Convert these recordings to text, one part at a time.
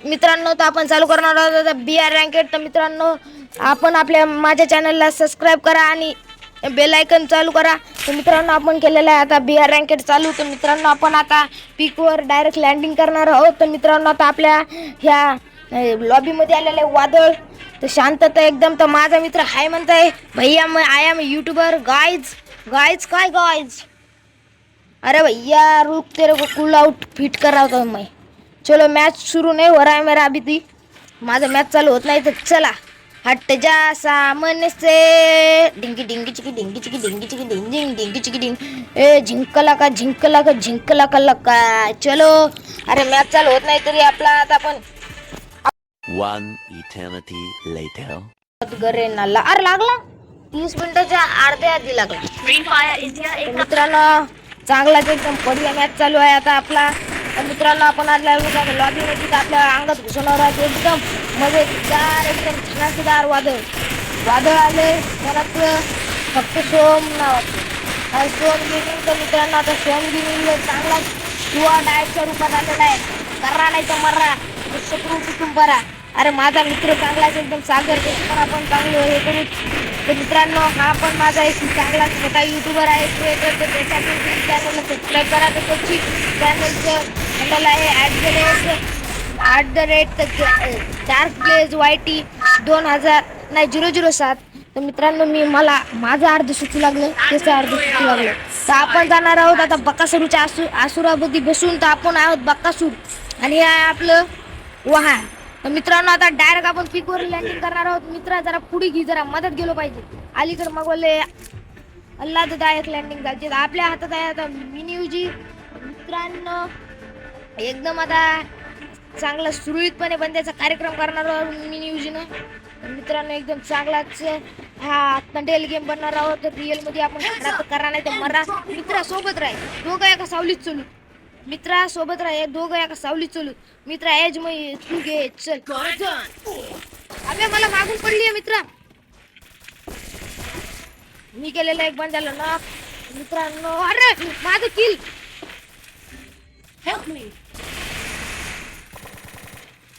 मित्रांनो, तर आपण चालू करणार आहोत BR रँकेट. तर मित्रांनो, आपण आपल्या माझ्या चॅनलला सबस्क्राईब करा आणि बेल आयकन चालू करा. तर मित्रांनो, आपण केलेलं आहे आता BR रँकेट चालू. तर मित्रांनो, आपण आता पीकवर डायरेक्ट लँडिंग करणार आहोत. तर मित्रांनो, आता आपल्या ह्या लॉबीमध्ये आलेले वादळ, तर शांतता एकदम. तर माझा मित्र हाय म्हणताय, भैया मैं I am youtuber guys. Guys काय गाइज? अरे भैया रुक, तेरे को कूल आउट फिट कर रहा था मैं. चलो मैच शुरू नहीं हो रहा है मेरा अभी भी. माझा मैच चालू होत नाही. तर चला हट जा सामने से. डिंगी डिंगी चिकी डिंगी चिकी डिंगी चिकी डिंग डिंग डिंगी चिकी डिंग. ए झिंकला का झिंकला का झिंकला का लका. चलो. अरे मॅच चालू होत नाही तरी आपला आता आपण One eternity later. घरे नाला. अरे लागला 30 मिनिटाच्या अर्ध्या आधी लागला. तर मित्रांनो, चांगलाच एकदम बढिया मॅच चालू आहे आता आपला. तर मित्रांनो, आपण आज लॉबी मध्ये आपल्या अंगात घुसवणार आहोत एकदम मजेदार, एकदम छानदार वादळ आले. परत फक्त सोम नावाचे सोम गेमिंग. तर मित्रांनो, आता सोम गेमिंग चांगला किंवा डायटच्या रूपात आलेला आहे. करा नाही तर मर्रा, शत्रू कुटुंब बरा. अरे माझा मित्र चांगलाच एकदम सागर, पण आपण चांगलं हे करू. तर मित्रांनो, हा पण माझा एक चांगला छोटा युट्यूबर आहे, क्रिएटर. तर त्याच्या चॅनलला सबस्क्राईब करा. तर त्याची चॅनलचं हँडल आहे @ डार्क ब्लेज YT 007. तर मित्रांनो, माझं अर्ध सुचू लागलं, त्याचं अर्ध सुचू लागलं. तर आपण जाणार आहोत आता बकासूरच्या आसुरामध्ये बसून. तर आपण आहोत बकासूर आणि हे आहे आपलं वाहन. तर मित्रांनो, आता डायरेक्ट आपण पीकवर लँडिंग करणार आहोत. मित्र जरा पुढे घे, जरा मदत गेलो पाहिजे. अलीकडे मग बोलले आल्हाददायक लँडिंग झाली. आपल्या हातात आहे आता मिनी. मित्रांनो, एकदम आता चांगला सुरळीतपणे बंद्याचा कार्यक्रम करणार आहोत मिनी. मित्रांनो, एकदम चांगलाच हा तंडेल गेम बनणार आहोत. तर रिअल मध्ये आपण करा नाही तर मरा. मित्रा सोबत राह, दोघं एका सावलीत चलू. मित्रा सोबत राह, दोघं एका सावलीत चलू. मित्रा एज मग तू घे, चल. अबे मला मागून पडली आहे मित्रा. मी केलेला एक बंद झालं ना मित्रांनो. अरे माझं किल. Help me.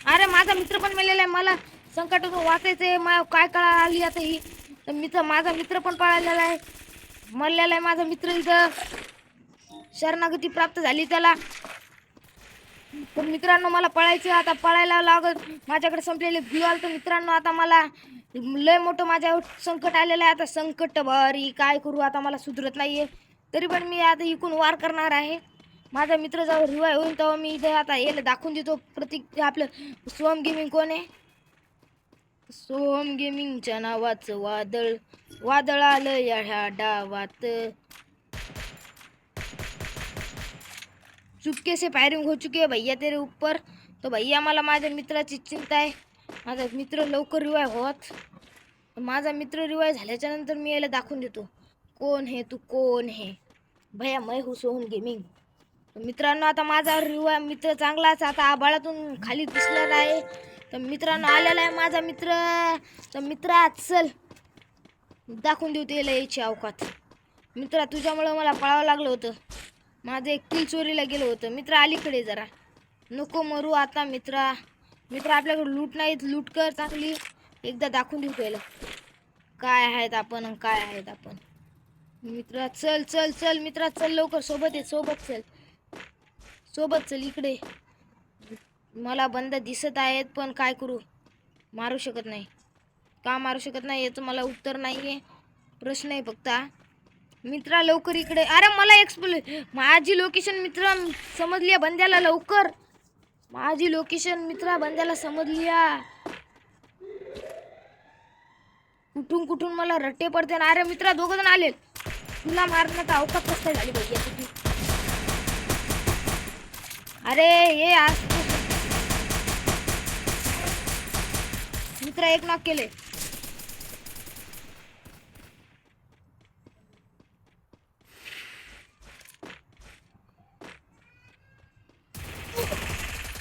अरे माझा मित्र पण मेलेला आहे. मला संकटातून वाचायचंय. मला काय कळा आली आता ही. तर माझा मित्र पण पळालेला आहे, मरलेला आहे माझा मित्र. इथं शरणागती प्राप्त झाली त्याला. तर मित्रांनो, मला पळायचं आता, पळायला लागत. माझ्याकडे संपलेले व्ह्यू आले. तर मित्रांनो, आता मला लय मोठं माझ्यावर संकट आलेलं आहे. आता संकट भारी काय करू, आता मला सुधरत नाहीये. तरी पण मी आता इकून वार करणार आहे. माझा मित्र जेव्हा रिवाय होईल तेव्हा मी इथे आता याला दाखवून देतो. प्रतीक आपलं सोहम गेमिंग कोण आहे. सोहम गेमिंगच्या नावाचं वादळ आलं या ह्या डावात. चुपके से फायरिंग हो चुकी है भैया तेरे ऊपर. तो भैया, मला माझ्या मित्राची चिंता आहे. माझा मित्र लवकर रिवाय होत. माझा मित्र रिवाय झाल्याच्या नंतर मी याला दाखवून देतो कोण है तू, कोण है भैया. मैं हूँ सोहम गेमिंग. मित्रांनो, आता माझा रिवाय मित्र चांगलाच आता आभाळातून खाली दिसणार आहे. तर मित्रांनो, आलेला आहे माझा मित्र. तर मित्रा चल दाखवून देऊ त्याला याची अवकात. मित्रा, तुझ्यामुळं मला पळावं लागलं होतं. माझं एक किल चोरीला गेलं होतं. मित्र अलीकडे जरा नको मरू आता. मित्रा आपल्याकडे लूट नाहीत. लूट कर चांगली. एकदा दाखवून देऊ त्याला काय आहेत आपण, काय आहेत आपण. मित्रा चल चल चल. मित्रा चल लवकर, सोबत आहे, सोबत चल इकडे. मला बंद दिसत आहेत पण काय करू, मारू शकत नाही. का मारू शकत नाही याचं मला उत्तर नाहीये. प्रश्न आहे फक्त. मित्रा लवकर इकडे. अरे मला माझी लोकेशन मित्र समजली बंद्याला. लवकर माझी लोकेशन मित्रा बंद्याला समजली. कुठून मला रट्टे पडते ना. अरे मित्रा, दोघ जण आले. तुला मारण्याचा अवकाश कसं झाली भैया तुझी. अरे ये आज मित्रा एक नॉक केले.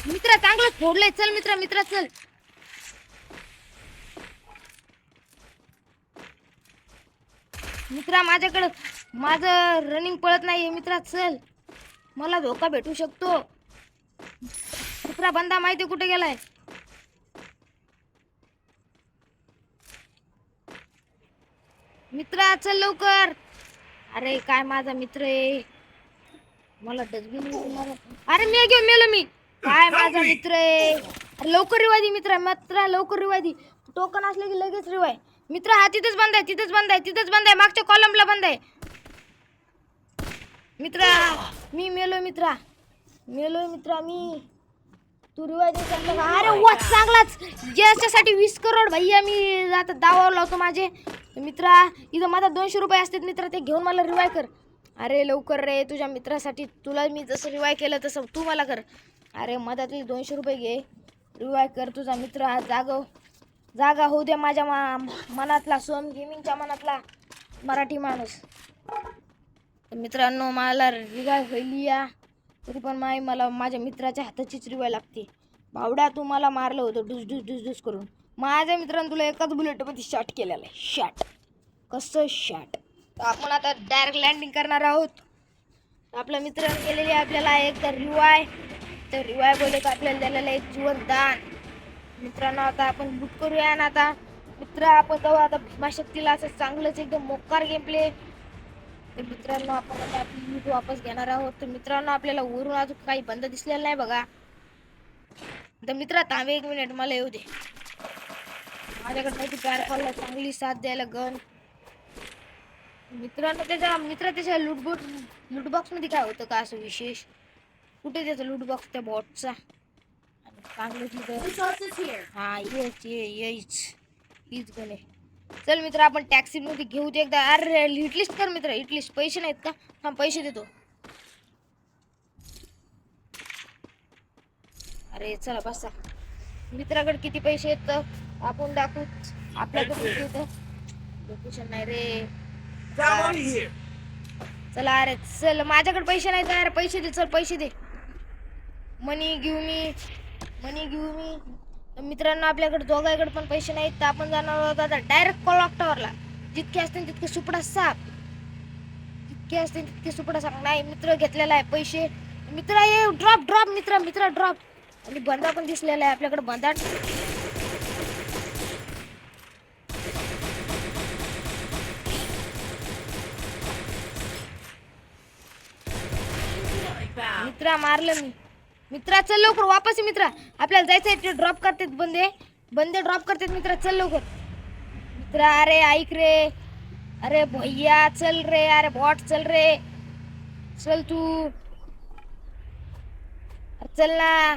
मित्रा चांगलं फोडलंय. चल मित्रा चल. मित्रा माझ्याकडं माझं रनिंग पळत नाहीये. मित्रा चल, मला धोका भेटू शकतो. दुसरा बंदा माहिती कुठे गेलाय? मित्रा चल लवकर. अरे काय माझा मित्र आहे, मला डस्टबिन. अरे मी घेऊन मेलो मी. काय माझा मित्र आहे. अरे लवकर रिवाय मित्रा लवकर रिवाय. टोकन असले की लगेच रिवाय. मित्रा हा तिथेच बंद आहे, तिथेच बंद आहे, मागच्या कॉलमला बंद आहे. मित्रा मी मेलोय मित्रा मी. तू रिवाय दे चांगला का? अरे वा चांगलाच. ज्याच्यासाठी 20 करोड भैया मी आता दावा लावतो माझे. मित्रा इथं माझा 200 रुपये असतात मित्रा, ते घेऊन मला रिवाय कर. अरे लवकर रे, तुझ्या मित्रासाठी तुला मी जसं रिवाय केलं तसं तू मला कर. अरे मधातले 200 रुपये घे, रिवाय कर तुझा मित्र. हा जागा होऊ दे माझ्या मनातला, सोम गेमिंगच्या मनातला मराठी माणूस. मित्रांनो मला रिवाय होईल या, तरी पण मला माझ्या मित्राच्या हाताचीच रिवाय लागते. भावड्या तू मला मारलं होतं डुस करून. माझ्या मित्रांनो तुला एकाच बुलेटमध्ये शॉट केलेला आहे. शॉट कसं शॉट. तर आपण आता डायरेक्ट लँडिंग करणार आहोत. आपल्या मित्राने केलेली आपल्याला एक तर रिवाय बोलत आपल्याला दिलेलं एक जीवनदान. मित्रांनो आता आपण लूट करूया ना. आता मित्र आपण जाऊ आता भीमाशक्तीला, असं चांगलंच एकदम मोकार गेम प्ले. तर मित्रांनो आपण आता आपली लूट वापस घेणार आहोत. तर मित्रांनो आपल्याला वरून अजून काही बंद दिसलेलं नाही बघा. तर मित्रा थांबे 1 मिनिट, मला येऊ दे. माझ्याकडे माहिती पॅरफॉलला चांगली साथ द्यायला गन. मित्रांनो त्याच्या लूटबॉक्स मध्ये काय होतं का असं विशेष? कुठे त्याचा लूटबॉक्स त्या बॉटचा? चांगलं तिथं हा हीच गण आहे. चल मित्र आपण टॅक्सी मध्ये घेऊ ते एकदा. अरे हिटलिस्ट कर मित्र, हिटलिस्ट. पैसे नाहीत का? हा पैसे देतो. अरे चला बसा. मित्राकडे किती पैसे आहेत तर आपण दाखवू. आपल्याकडे लोकेशन नाही रे. चला अरे चल, माझ्याकडे पैसे नाही तर पैसे दे. चल पैसे दे. मनी घेऊ मी. तर मित्रांनो आपल्याकडे दोघांकडे पण पैसे नाहीत, तर आपण जाणार आहोत आता डायरेक्ट क्लॉक टॉवरला. जितके असतील तितके सुपडा साप, नाही मित्र घेतलेला आहे पैसे. मित्र ये ड्रॉप मित्र ड्रॉप. आणि बंदा पण दिसलेला आहे आपल्याकडे. बंदा मित्रा मारलं मी. मित्रा चल लवकर वापस. मित्रा आपल्याला जायचंय, ते ड्रॉप करतात बंदे ड्रॉप करतात. मित्रा चल लवकर. मित्रा अरे ऐक रे, अरे भैया चल रे, अरे बॉट चल रे, चल तू, चल ना,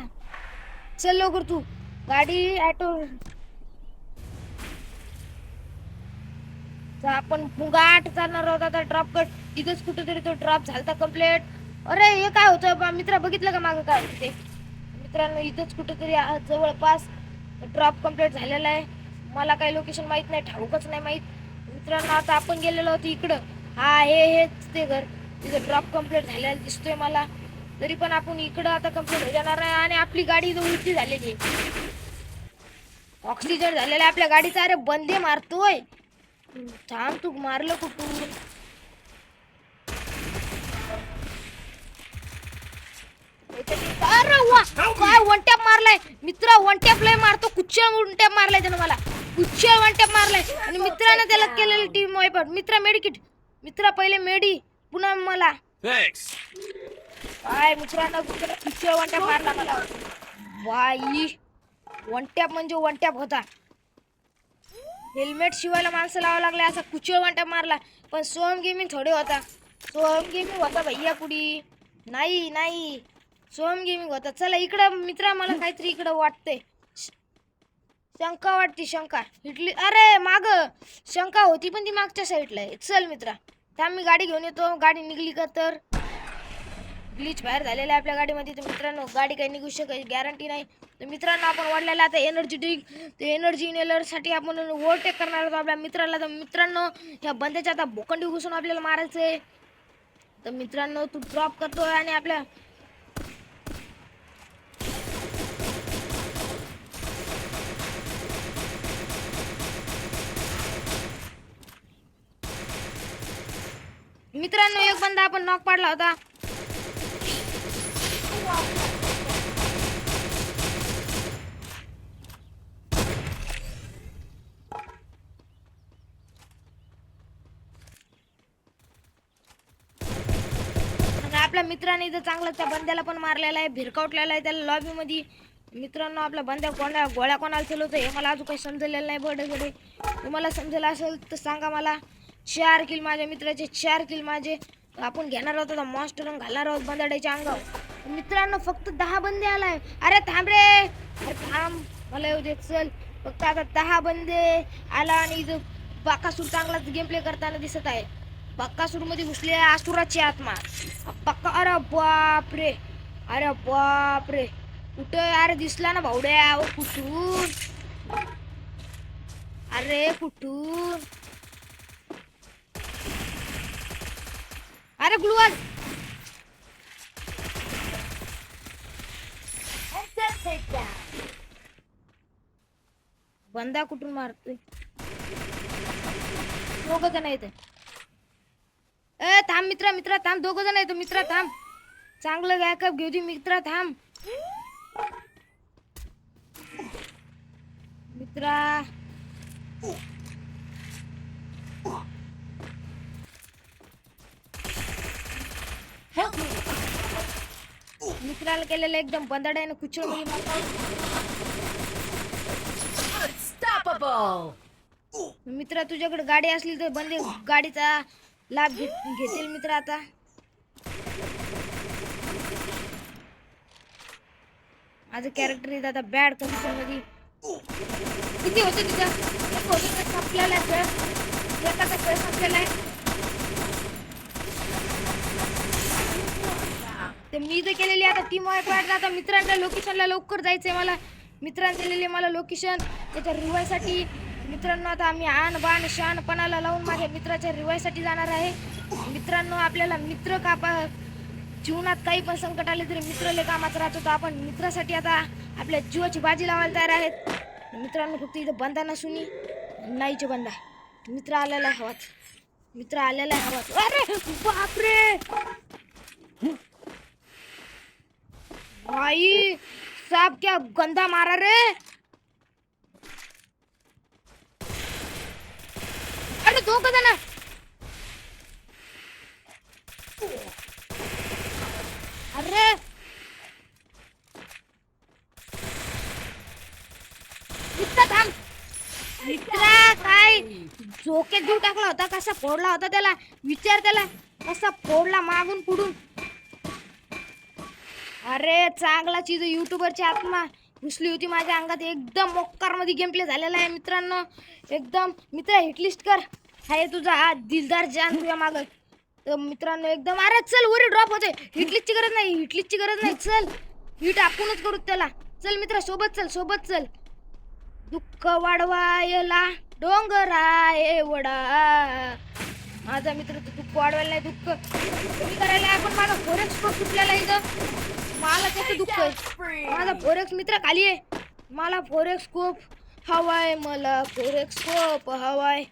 चल लवकर तू. गाडी ऑटो आपण मुंगाट चालणार आहोत आता. ड्रॉप कर तिथंच कुठेतरी तो ड्रॉप झालता कम्प्लीट. अरे हे काय होतं मित्रा, बघितलं का मागं काय होतं ते? मित्रांनो इथंच कुठेतरी जवळपास ड्रॉप कम्प्लीट झालेला आहे. मला काही लोकेशन माहित नाही, ठाऊकच नाही माहित. मित्रांनो आता आपण गेलेलो होतो इकडं. हा हेच ते घर, तिथं ड्रॉप कम्प्लीट झालेला दिसतोय मला. तरी पण आपण इकडं आता कम्प्लीट हो जाणार आहे. आणि आपली गाडी इथं उलटी झालेली आहे, ऑक्सिजन झालेला आहे आपल्या गाडीचा. अरे बंदे मारतोय, थांब तू. मारलं कुठून? अरे वा काय वन टॅप मारलाय मित्रा. वन टॅप लय मारतो. कुच्चळ वन टॅप मारलाय त्यानं मला. कुच्चळ वन टॅप मारलाय. आणि मित्राने त्याला केलेलं टीम वाईपआउट. मित्रा मेडिकिट. मित्रा पहिले मेडी, पुन्हा मला. काय मित्रांनो कुच्चळ वन टॅप मारला मला. बाई वन टॅप म्हणजे वन टॅप होता. हेल्मेट शिवायला माणसं लावावं लागले, असा कुच्चळ वन टॅप मारला. पण सोम गेमिंग थोडे होता. सोम गेमिंग होता भैया कुडी. नाही सोम गेमिंग होता. चला इकडं मित्रा, मला काहीतरी इकडं वाटतंय. शंका वाटती, शंका इटली. अरे माग शंका होती पण ती मागच्या साईडला आहे. चल मित्रा थांब, मी गाडी घेऊन येतो. गाडी निघली का तर ग्लिच बाहेर झालेला आहे आपल्या गाडीमध्ये. तर मित्रांनो गाडी काही निघू शकायची गॅरंटी नाही. तर मित्रांनो आपण वाढलेला आता एनर्जी ड्रिंक, ते एनर्जी इनहेलरसाठी आपण ओव्हरटेक करणार होतो आपल्या मित्राला. तर मित्रांनो ह्या बंद्याच्या आता भोकंडी घुसून आपल्याला मारायचंय. तर मित्रांनो तू ड्रॉप करतोय आणि आपल्या मित्रांनो एक बंदा आपण नॉक पाडला होता. आपल्या मित्राने इथं चांगला त्या बंद्याला पण मारलेला आहे, भिरकावटलेला आहे त्याला लॉबी मध्ये. मित्रांनो आपला बंद्या गोळ्या कोणाला चलवतो हे मला अजून काही समजलेलं नाही. बडे तुम्हाला समजेल असेल तर सांगा मला. 4 किल माझ्या मित्राचे, 4 किल माझे. आपण घेणार आहोत आता मॉन्स्टर घालणार आहोत बंदाड्याच्या अंगावर. मित्रांनो फक्त 10 बंदे आलाय. अरे थांब रे, अरे थांब, मला येऊ दे. चल फक्त आता 10 बंदे आला आणि इथं बाकासूर चांगलाच गेम प्ले करताना दिसत आहे. बाकासूर मध्ये घुसले असुराची आत्मा. अरे बापरे, अरे बापरे, कुठं अरे दिसला ना भावड्या. कुठून, अरे कुठून, अरे ग्लुअल. बंदा कुठून मारतोय. दोघ जण येत. ए थांब मित्रा थांब, 2 जण येतो. मित्रा थांब, चांगलं बॅकअप घेऊ दे. मित्रा थांब, मित्रा. मित्राला केलेलं एकदम बंदाड्याने कुचळ मध्ये मित्रा. तुझ्याकडे गाडी असली तर बंदे गाडीचा लाभ घेतील मित्र. आता माझं कॅरेक्टर आहे आता बॅड कंडिशन मध्ये. किती होते तिथं आपल्याला एकाचा खेळ संपलेला आहे. ते मी तर केलेली आता टीम वाईट. आता मित्रांच्या लोकेशनला लवकर जायचंय मला. मित्रांनी दिलेली मला लोकेशन त्याच्या रिवायसाठी. मित्रांनो आता आम्ही आण बाण शहाणपणाला लावून माझ्या मित्राच्या रिवायसाठी जाणार आहे. मित्रांनो आपल्याला मित्र जीवनात काही पण संकट आले तरी मित्र लय कामात राहतो. तर आपण मित्रासाठी आता आपल्या जीवाची बाजी लावायला तयार आहेत. मित्रांनो फक्त इथं बंदा नसुनी नाहीचे बंदा. मित्र आलेला आहे हवात, मित्र आलेला आहे हवात. अरे बापरे भाई साहब, क्या गंदा मारा रे. अरे 2 जण. अरे मित्रा थांब. मित्रा काय झोक्यात जीव टाकला होता, कसा फोडला होता त्याला विचार. त्याला कसा फोडला मागून पुढून. अरे चांगला चीज युट्यूबरची आत्मा घुसली होती माझ्या अंगात. एकदम मोक्कार मध्ये गेम प्ले झालेला आहे मित्रांनो एकदम. मित्र हिटलिस्ट कर, हाय तुझा हा दिलदार जान तुझ्या माग. तर मित्रांनो एकदम. अरे चल वरी ड्रॉप होते. हिटलिस्टची गरज नाही, हिटलिस्टची गरज नाही. चल हिट आपणच करू त्याला. चल मित्र सोबत चल, सोबत चल. दुःख वाढवायला डोंगराय वडा. माझा मित्र तर दुःख वाढवायला नाही, दुःख कमी करायला. आपण माझा फोरेक्स सुटलेला इथं. मला त्याचं दुःख आहे. माझा फोरेक्स मित्र खाली आहे. मला फोरेक्स स्कोप हवाय, मला फोरेक्स स्कोप हवाय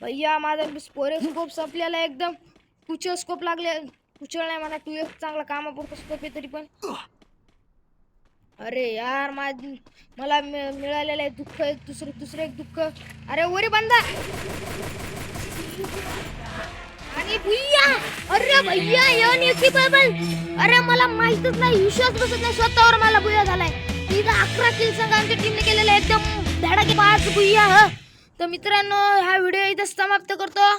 भैया. माझा फोरेक्स स्कोप संपलेला एकदम. कुचळ स्कोप लागले. कुचळ नाही मला 2x चांगला कामापुरता स्कोप आहे तरी पण. अरे यार मला मिळालेलं आहे दुःख. एक दुसरं एक दुःख. अरे वरी बंदा आणि भैया. अरे भैया अरे मला माहितच नाही, विश्वास बसत नाही स्वतःवर. मला भुया झालाय. तिथं 11 किल संघ आमच्या टीमने केलेला आहे एकदम धडाके 5 भुया. तर मित्रांनो हा व्हिडिओ इथं समाप्त करतो.